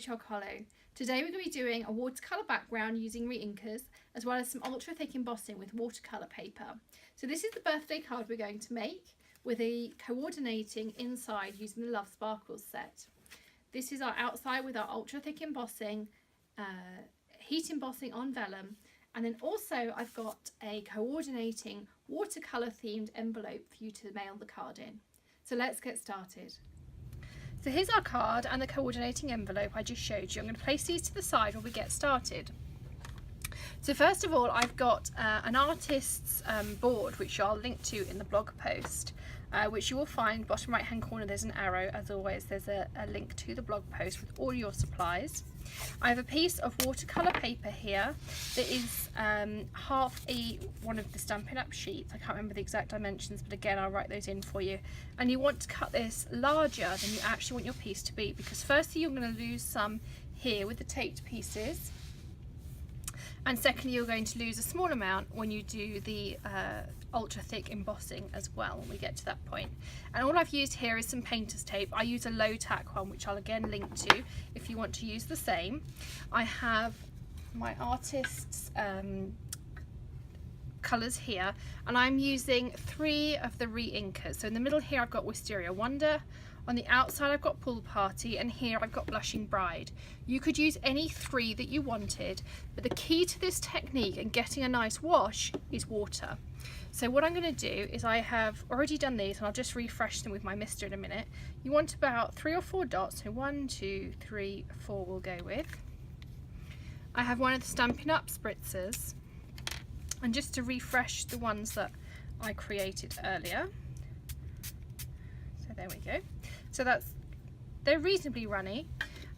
Hedgehog Hollow. Today we're going to be doing a watercolour background using re-inkers as well as some ultra thick embossing with watercolour paper. So this is the birthday card we're going to make with a coordinating inside using the Love Sparkles set. This is our outside with our ultra thick embossing, heat embossing on vellum, and then also I've got a coordinating watercolour themed envelope for you to mail the card in. So let's get started. So here's our card and the coordinating envelope I just showed you. I'm going to place these to the side while we get started. So first of all, I've got an artist's board which I'll link to in the blog post, which you will find bottom right hand corner. There's an arrow. As always, there's a link to the blog post with all your supplies. I have a piece of watercolour paper here that is half one of the Stampin' Up sheets. I can't remember the exact dimensions, but again I'll write those in for you. And you want to cut this larger than you actually want your piece to be, because firstly you're going to lose some here with the taped pieces, and secondly you're going to lose a small amount when you do the ultra thick embossing as well when we get to that point. And all I've used here is some painter's tape. I use a low tack one, which I'll again link to if you want to use the same. I have my artist's colours here, and I'm using 3 of the re-inkers. So in the middle here I've got Wisteria Wonder, on the outside I've got Pool Party, and here I've got Blushing Bride. You could use any 3 that you wanted, but the key to this technique and getting a nice wash is water. So what I'm going to do is, I have already done these and I'll just refresh them with my mister in a minute. You want about 3 or 4 dots, so 1, 2, 3, 4 we'll go with. I have one of the Stampin' Up spritzers, and just to refresh the ones that I created earlier. So there we go. So they're reasonably runny.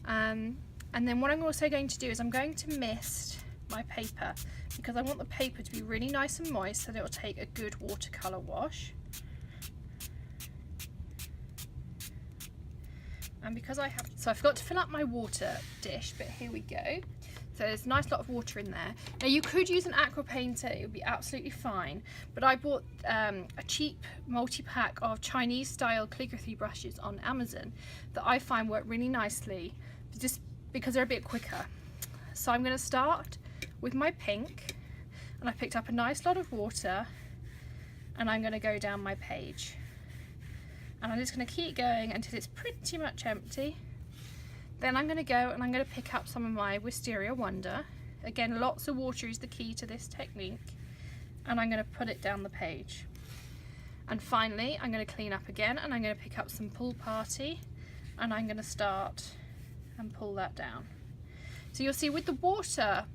And then what I'm also going to do is I'm going to mist my paper, because I want the paper to be really nice and moist so that it will take a good watercolour wash. And because so I forgot to fill up my water dish, but here we go. So there's a nice lot of water in there. Now you could use an aqua painter, it would be absolutely fine, but I bought a cheap multi-pack of Chinese style calligraphy brushes on Amazon that I find work really nicely, just because they're a bit quicker. So I'm going to start with my pink, and I picked up a nice lot of water, and I'm going to go down my page, and I'm just going to keep going until it's pretty much empty. Then I'm going to go and I'm going to pick up some of my Wisteria Wonder. Again, lots of water is the key to this technique, and I'm going to put it down the page. And finally I'm going to clean up again, and I'm going to pick up some Pool Party, and I'm going to start and pull that down. So you'll see with the water,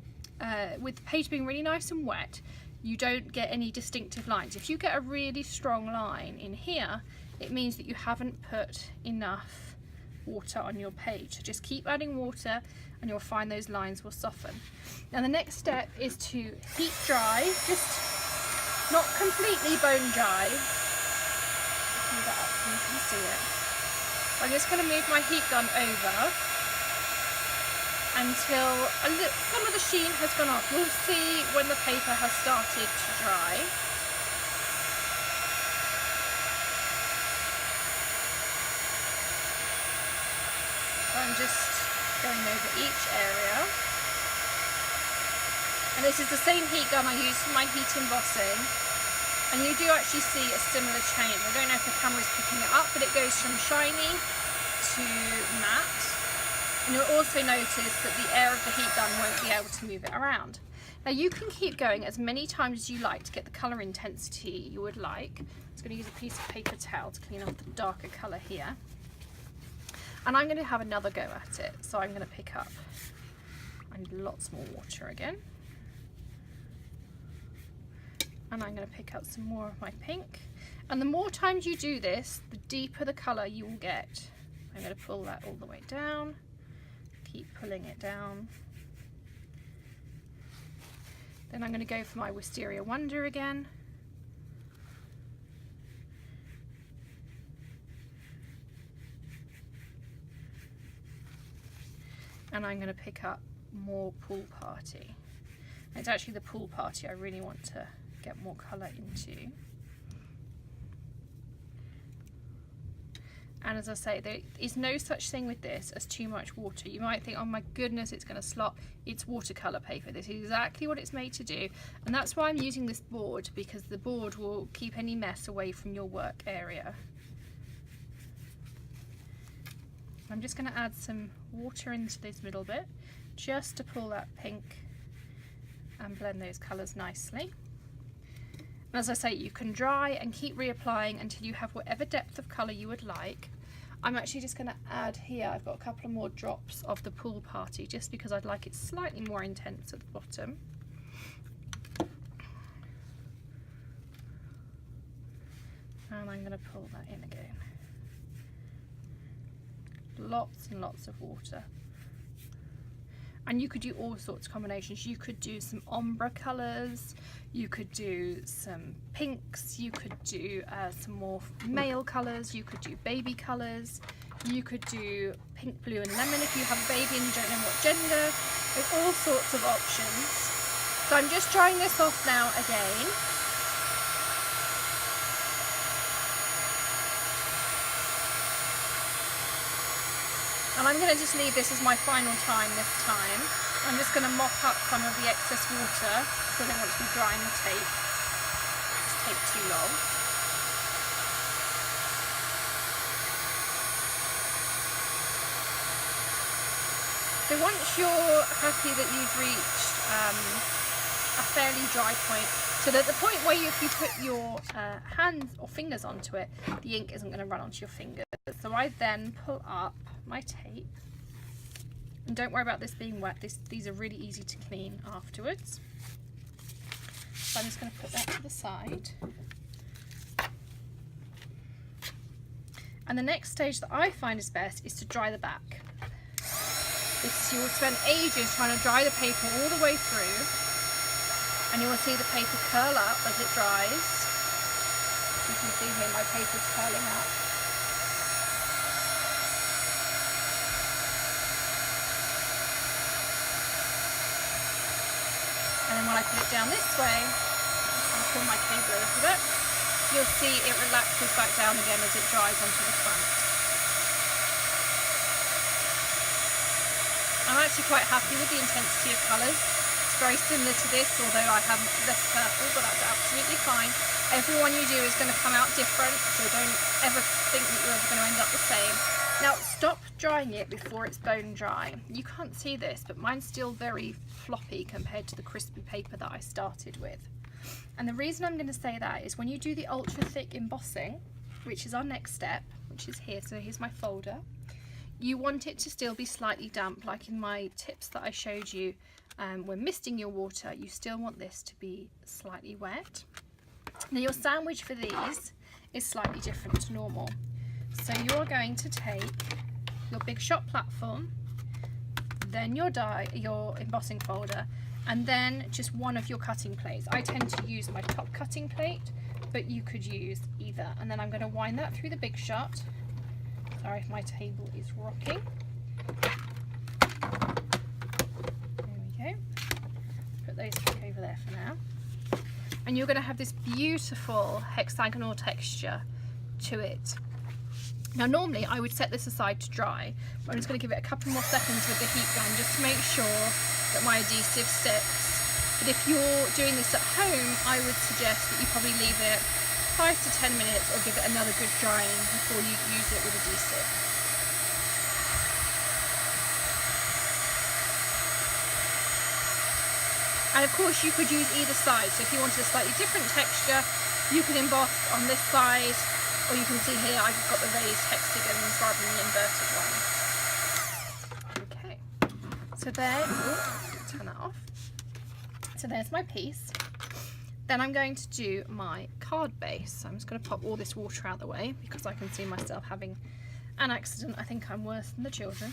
with the page being really nice and wet, you don't get any distinctive lines. If you get a really strong line in here, it means that you haven't put enough water on your page. So just keep adding water and you'll find those lines will soften. Now the next step is to heat dry, just not completely bone dry. Move that up so you can see it. I'm just going to move my heat gun over until some of the sheen has gone off. You'll see when the paper has started to dry. So I'm just going over each area. And this is the same heat gun I use for my heat embossing. And you do actually see a similar change. I don't know if the camera's picking it up, but it goes from shiny to matte. And you'll also notice that the air of the heat gun won't be able to move it around. Now you can keep going as many times as you like to get the colour intensity you would like. I'm just going to use a piece of paper towel to clean up the darker colour here. And I'm going to have another go at it. So I'm going to pick up, I need lots more water again. And I'm going to pick up some more of my pink. And the more times you do this, the deeper the colour you will get. I'm going to pull that all the way down. Keep pulling it down. Then I'm going to go for my Wisteria Wonder again. And I'm going to pick up more Pool Party. And it's actually the Pool Party I really want to get more colour into. And as I say, there is no such thing with this as too much water. You might think, oh my goodness, it's going to slop. It's watercolour paper. This is exactly what it's made to do. And that's why I'm using this board, because the board will keep any mess away from your work area. I'm just going to add some water into this middle bit, just to pull that pink and blend those colours nicely. And as I say, you can dry and keep reapplying until you have whatever depth of colour you would like. I'm actually just going to add here, I've got a couple of more drops of the Pool Party, just because I'd like it slightly more intense at the bottom. And I'm going to pull that in again. Lots and lots of water. And you could do all sorts of combinations. You could do some ombre colours, you could do some pinks, you could do some more male colours, you could do baby colours, you could do pink, blue and lemon if you have a baby and you don't know what gender. There's all sorts of options. So I'm just drying this off now again. And I'm going to just leave this as my final time this time. I'm just going to mop up some of the excess water because I don't want to be drying the tape. It's tape too long. So once you're happy that you've reached a fairly dry point, so that the point where if you put your hands or fingers onto it, the ink isn't going to run onto your fingers. So I then pull up my tape, and don't worry about this being wet, these are really easy to clean afterwards. So I'm just going to put that to the side. And the next stage that I find is best is to dry the back, because you will spend ages trying to dry the paper all the way through, and you will see the paper curl up as it dries. You can see here my paper's curling up. And then when I put it down this way, I'll pull my cable a little bit, you'll see it relaxes back down again as it dries onto the front. I'm actually quite happy with the intensity of colours. It's very similar to this, although I have less purple, but that's absolutely fine. Every one you do is going to come out different, so don't ever think that you're ever going to end up the same. Now stop drying it before it's bone dry. You can't see this, but mine's still very floppy compared to the crispy paper that I started with. And the reason I'm going to say that is when you do the ultra thick embossing, which is our next step, which is here, so here's my folder, you want it to still be slightly damp, like in my tips that I showed you. When misting your water, you still want this to be slightly wet. Now your sandwich for these is slightly different to normal. So you're going to take your Big Shot platform, then your embossing folder, and then just one of your cutting plates. I tend to use my top cutting plate, but you could use either. And then I'm going to wind that through the Big Shot. Sorry if my table is rocking. There we go. Put those back over there for now. And you're going to have this beautiful hexagonal texture to it. Now normally I would set this aside to dry, but I'm just going to give it a couple more seconds with the heat gun just to make sure that my adhesive sticks. But if you're doing this at home, I would suggest that you probably leave it 5 to 10 minutes or give it another good drying before you use it with adhesive. And of course you could use either side, so if you wanted a slightly different texture, you could emboss on this side, or you can see here I've got the raised hexagons rather than the inverted one. Okay, so there, turn that off. So there's my piece. Then I'm going to do my card base. So I'm just going to pop all this water out of the way because I can see myself having an accident. I think I'm worse than the children.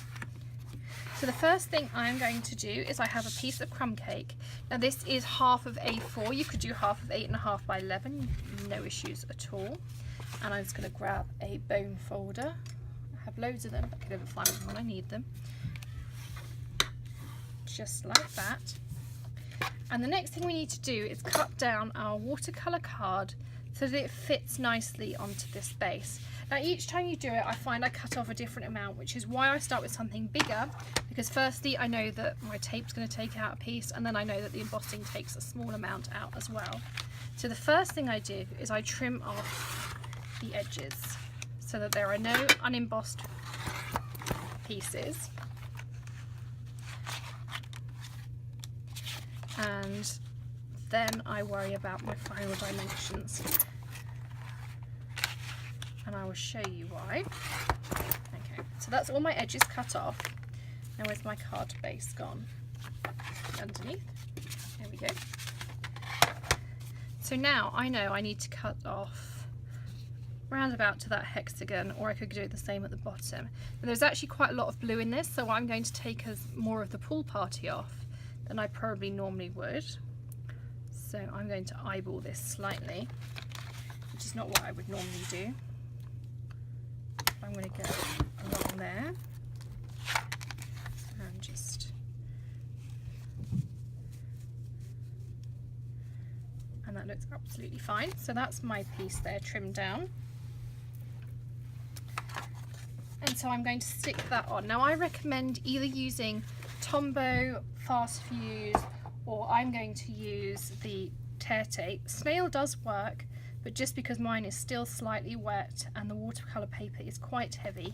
So the first thing I'm going to do is I have a piece of crumb cake. Now this is half of A4. You could do half of 8.5 by 11, no issues at all. And I'm just going to grab a bone folder. I have loads of them, but I can never find them when I need them. Just like that. And the next thing we need to do is cut down our watercolour card so that it fits nicely onto this base. Now each time you do it, I find I cut off a different amount, which is why I start with something bigger, because firstly I know that my tape's going to take out a piece, and then I know that the embossing takes a small amount out as well. So the first thing I do is I trim off the edges so that there are no unembossed pieces. And then I worry about my final dimensions. And I will show you why. Okay, so that's all my edges cut off. Now where's my card base gone? Underneath. There we go. So now I know I need to cut off round about to that hexagon, or I could do the same at the bottom. But there's actually quite a lot of blue in this, so I'm going to take more of the pool party off than I probably normally would. So I'm going to eyeball this slightly, which is not what I would normally do. I'm going to go along there and just, and that looks absolutely fine. So that's my piece there trimmed down. And so I'm going to stick that on. Now I recommend either using Tombow Fast Fuse, or I'm going to use the tear tape. Snail does work, but just because mine is still slightly wet and the watercolour paper is quite heavy,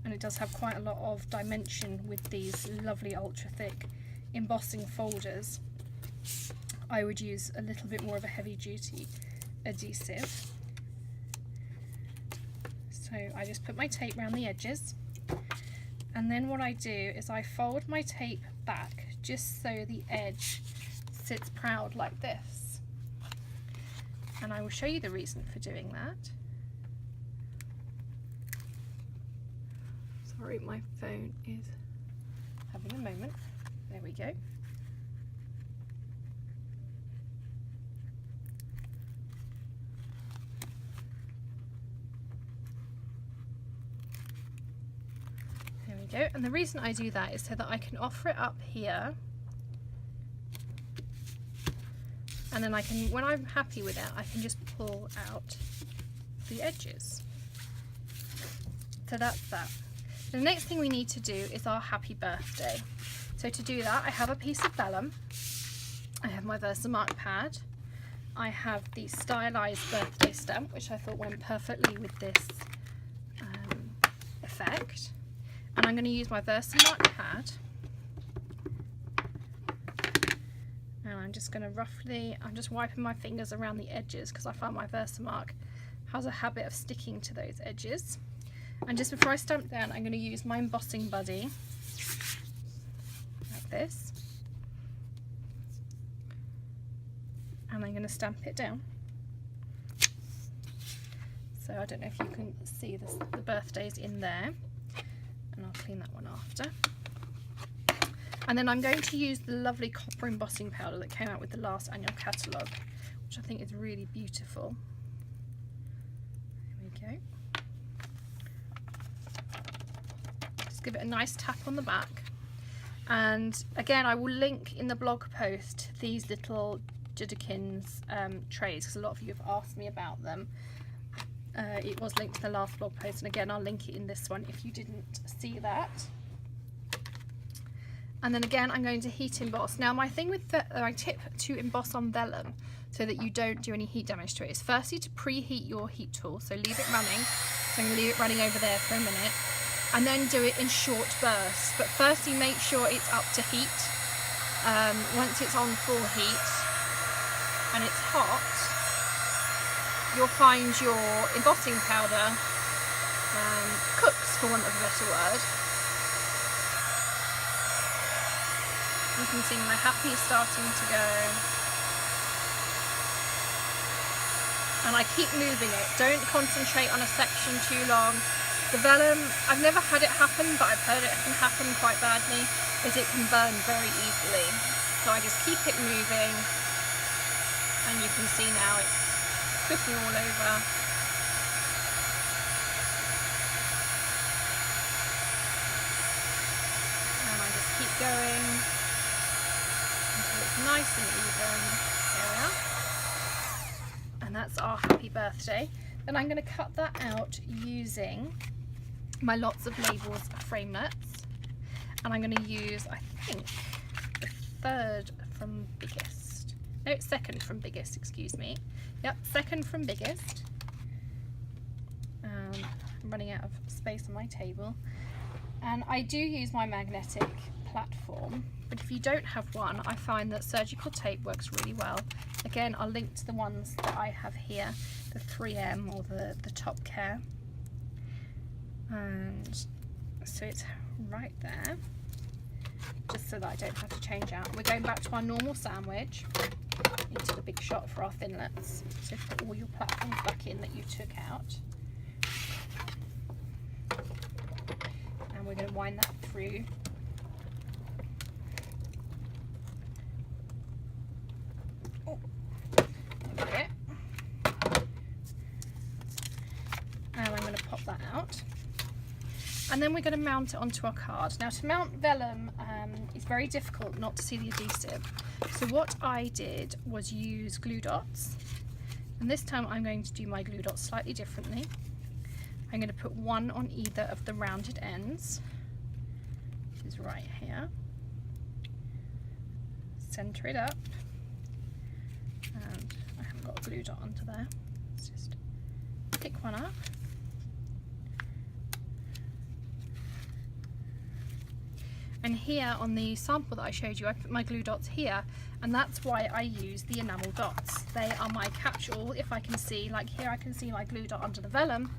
and it does have quite a lot of dimension with these lovely ultra thick embossing folders, I would use a little bit more of a heavy duty adhesive. So I just put my tape around the edges, and then what I do is I fold my tape back just so the edge sits proud like this. And I will show you the reason for doing that. Sorry, my phone is having a moment. There we go. There we go. And the reason I do that is so that I can offer it up here, and then I can, when I'm happy with it, I can just pull out the edges. So that's that. The next thing we need to do is our happy birthday. So to do that, I have a piece of vellum, I have my Versamark pad, I have the stylized birthday stamp, which I thought went perfectly with this effect, and I'm going to use my Versamark pad, and I'm just going to roughly, I'm just wiping my fingers around the edges because I find my Versamark has a habit of sticking to those edges. And just before I stamp down, I'm going to use my embossing buddy, like this, and I'm going to stamp it down. So I don't know if you can see this, the birthdays in there, and I'll clean that one after. And then I'm going to use the lovely copper embossing powder that came out with the last annual catalogue, which I think is really beautiful. There we go. Give it a nice tap on the back, and again I will link in the blog post these little Judikins trays because a lot of you have asked me about them. It was linked to the last blog post, and again I'll link it in this one if you didn't see that. And then again I'm going to heat emboss. Now my thing with my tip to emboss on vellum so that you don't do any heat damage to it is firstly to preheat your heat tool, so leave it running. So I'm going to leave it running over there for a minute, and then do it in short bursts. But firstly make sure it's up to heat. Once it's on full heat and it's hot, you'll find your embossing powder cooks, for want of a better word. You can see my happy is starting to go, and I keep moving it. Don't concentrate on a section too long. The vellum, I've never had it happen, but I've heard it can happen quite badly, is it can burn very easily. So I just keep it moving, and you can see now it's cooking all over. And I just keep going until it's nice and even. There we are. And that's our happy birthday. Then I'm going to cut that out using my lots of labels framelits, and I'm going to use, I think, the third from biggest. No, it's second from biggest, excuse me. Yep, second from biggest. I'm running out of space on my table. And I do use my magnetic platform, but if you don't have one, I find that surgical tape works really well. Again, I'll link to the ones that I have here, the 3M or the Top Care. And so it's right there, just so that I don't have to change out. We're going back to our normal sandwich into the big shot for our thinlets. So put all your platforms back in that you took out. And we're going to wind that through. Oh, there we go. And I'm going to pop that out. And then we're going to mount it onto our card. Now, to mount vellum, it's very difficult not to see the adhesive. So what I did was use glue dots. And this time I'm going to do my glue dots slightly differently. I'm going to put one on either of the rounded ends, which is right here. Center it up. And I haven't got a glue dot onto there. Let's just pick one up. And here on the sample that I showed you, I put my glue dots here, and that's why I use the enamel dots. They are my catch-all. If I can see, like here I can see my glue dot under the vellum,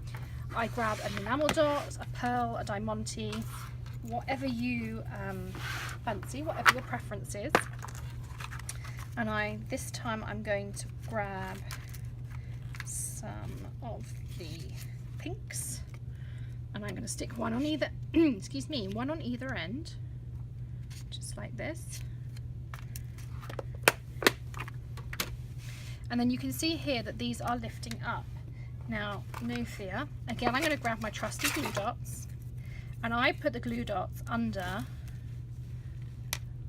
I grab an enamel dot, a pearl, a diamante, whatever you fancy, whatever your preference is. And this time I'm going to grab some of the pinks, and I'm going to stick one on either, excuse me, one on either end. Just like this. And then you can see here that these are lifting up. Now, no fear. Again, I'm going to grab my trusty glue dots, and I put the glue dots under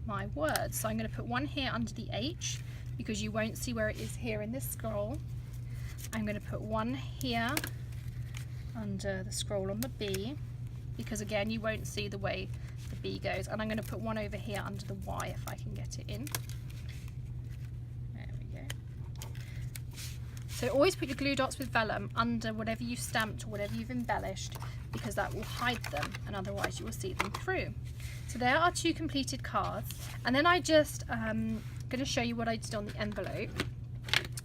my words. So I'm going to put one here under the H, because you won't see where it is here in this scroll. I'm going to put one here under the scroll on the B, because again you won't see the way the B goes, and I'm going to put one over here under the Y if I can get it in. There we go. So always put your glue dots with vellum under whatever you've stamped or whatever you've embellished, because that will hide them, and otherwise you will see them through. So there are two completed cards, and then I just going to show you what I did on the envelope.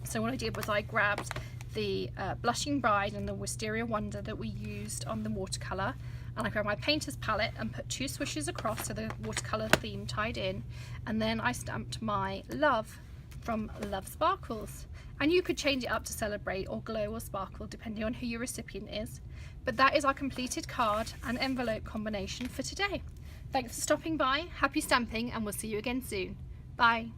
So what I did was I grabbed the Blushing Bride and the Wisteria Wonder that we used on the watercolour, and I grabbed my painter's palette and put two swishes across so the watercolour theme tied in, and then I stamped my love from Love Sparkles. And you could change it up to celebrate or glow or sparkle depending on who your recipient is. But that is our completed card and envelope combination for today. Thanks for stopping by, happy stamping, and we'll see you again soon. Bye.